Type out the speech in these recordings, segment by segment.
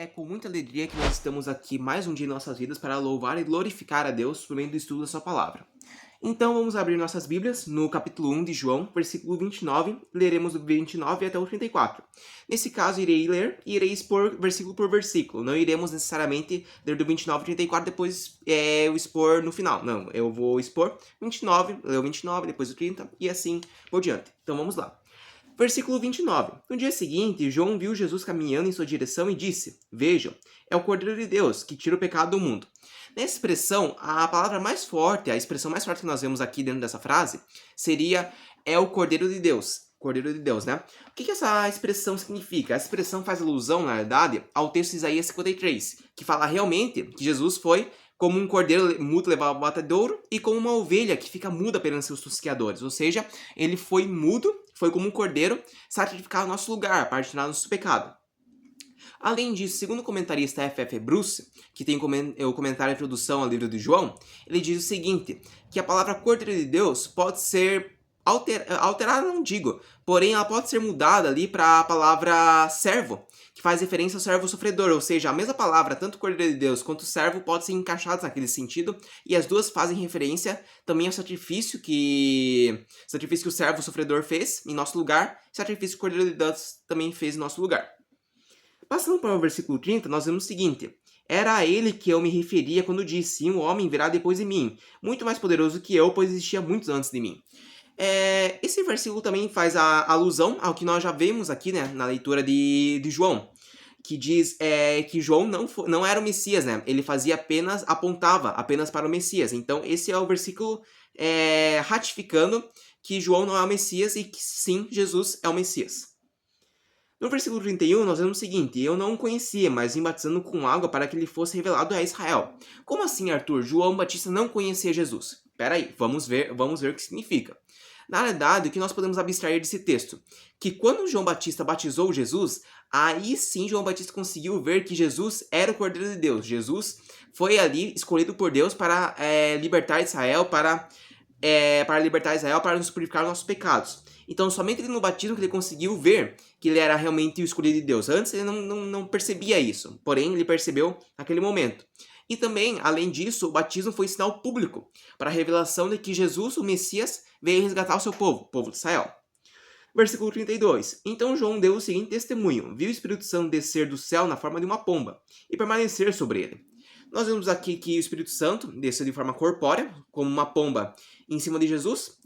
É com muita alegria que nós estamos aqui mais um dia em nossas vidas para louvar e glorificar a Deus por meio do estudo da sua palavra. Então vamos abrir nossas Bíblias no capítulo 1 de João, versículo 29, leremos do 29 até o 34. Nesse caso irei ler e irei expor versículo por versículo, não iremos necessariamente ler do 29 ao 34 depois eu expor no final, não, eu vou expor 29, ler o 29, depois o 30 e assim por diante. Então vamos lá. Versículo 29. No dia seguinte, João viu Jesus caminhando em sua direção e disse: Vejam, é o Cordeiro de Deus, que tira o pecado do mundo. Nessa expressão, a palavra mais forte, a expressão mais forte que nós vemos aqui dentro dessa frase, seria é o Cordeiro de Deus. Cordeiro de Deus, né? O que essa expressão significa? Essa expressão faz alusão, na verdade, ao texto de Isaías 53, que fala realmente que Jesus foi como um cordeiro mudo levado ao matadouro e como uma ovelha que fica muda perante seus tosqueadores. Ou seja, ele foi mudo, foi como um cordeiro sacrificado no nosso lugar, para tirar nosso pecado. Além disso, segundo o comentarista F.F. Bruce, que tem o comentário de introdução ao livro de João, ele diz o seguinte, que a palavra Cordeiro de Deus pode ser alterada, não digo, porém ela pode ser mudada ali para a palavra servo, que faz referência ao servo sofredor, ou seja, a mesma palavra, tanto Cordeiro de Deus quanto servo, pode ser encaixados naquele sentido, e as duas fazem referência também ao sacrifício que o servo sofredor fez em nosso lugar, e sacrifício que o Cordeiro de Deus também fez em nosso lugar. Passando para o versículo 30, nós vemos o seguinte: Era a ele que eu me referia quando disse, um homem virá depois de mim, muito mais poderoso que eu, pois existia muitos antes de mim. Esse versículo também faz a alusão ao que nós já vemos aqui, né, na leitura de João, que diz que João não era o Messias, né? Ele apontava apenas para o Messias. Então esse é o versículo ratificando que João não é o Messias e que sim, Jesus é o Messias. No versículo 31, nós vemos o seguinte: Eu não o conhecia, mas vim batizando com água para que ele fosse revelado a Israel. Como assim, Arthur? João Batista não conhecia Jesus. Peraí, vamos ver o que significa. Na verdade, o que nós podemos abstrair desse texto? Que quando João Batista batizou Jesus, aí sim João Batista conseguiu ver que Jesus era o Cordeiro de Deus. Jesus foi ali escolhido por Deus para libertar Israel, para nos purificar dos nossos pecados. Então, somente no batismo que ele conseguiu ver que ele era realmente o escolhido de Deus. Antes ele não percebia isso, porém ele percebeu naquele momento. E também, além disso, o batismo foi sinal público para a revelação de que Jesus, o Messias, veio resgatar o seu povo, o povo de Israel. Versículo 32. Então João deu o seguinte testemunho: Viu o Espírito Santo descer do céu na forma de uma pomba e permanecer sobre ele. Nós vemos aqui que o Espírito Santo desceu de forma corpórea, como uma pomba, em cima de Jesus,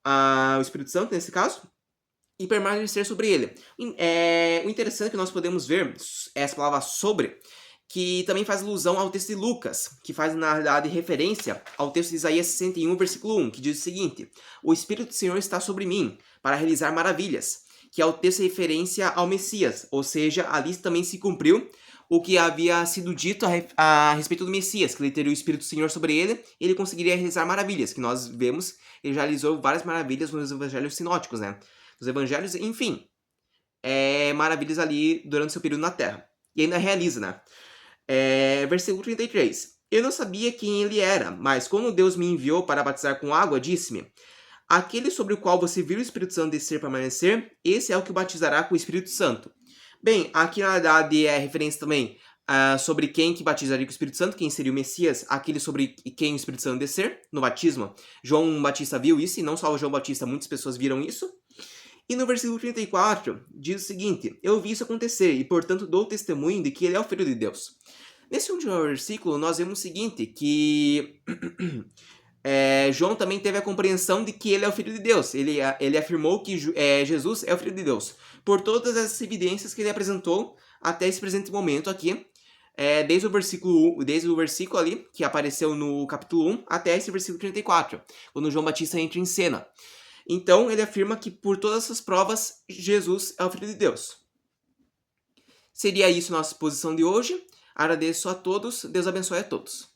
o Espírito Santo nesse caso, e permanecer sobre ele. O interessante é que nós podemos ver essa palavra sobre, que também faz alusão ao texto de Lucas, que faz, na verdade, referência ao texto de Isaías 61, versículo 1, que diz o seguinte: O Espírito do Senhor está sobre mim, para realizar maravilhas, que é o texto de referência ao Messias, ou seja, ali também se cumpriu o que havia sido dito a respeito do Messias, que ele teria o Espírito do Senhor sobre ele, e ele conseguiria realizar maravilhas, que nós vemos, ele já realizou várias maravilhas nos evangelhos sinóticos, né? Nos evangelhos, enfim, maravilhas ali durante seu período na Terra. E ainda realiza, né? Versículo 33. Eu não sabia quem ele era, mas quando Deus me enviou para batizar com água, disse-me: Aquele sobre o qual você viu o Espírito Santo descer e permanecer, esse é o que o batizará com o Espírito Santo. Bem, aqui na verdade é referência também sobre quem que batizaria com o Espírito Santo, quem seria o Messias, aquele sobre quem o Espírito Santo descer, no batismo. João Batista viu isso, e não só o João Batista, muitas pessoas viram isso. E no versículo 34, diz o seguinte: Eu vi isso acontecer, e portanto dou testemunho de que ele é o Filho de Deus. Nesse último versículo, nós vemos o seguinte, que João também teve a compreensão de que ele é o Filho de Deus. Ele afirmou que Jesus é o Filho de Deus, por todas as evidências que ele apresentou até esse presente momento aqui, desde o versículo ali, que apareceu no capítulo 1, até esse versículo 34, quando João Batista entra em cena. Então, ele afirma que por todas essas provas, Jesus é o Filho de Deus. Seria isso a nossa exposição de hoje. Agradeço a todos. Deus abençoe a todos.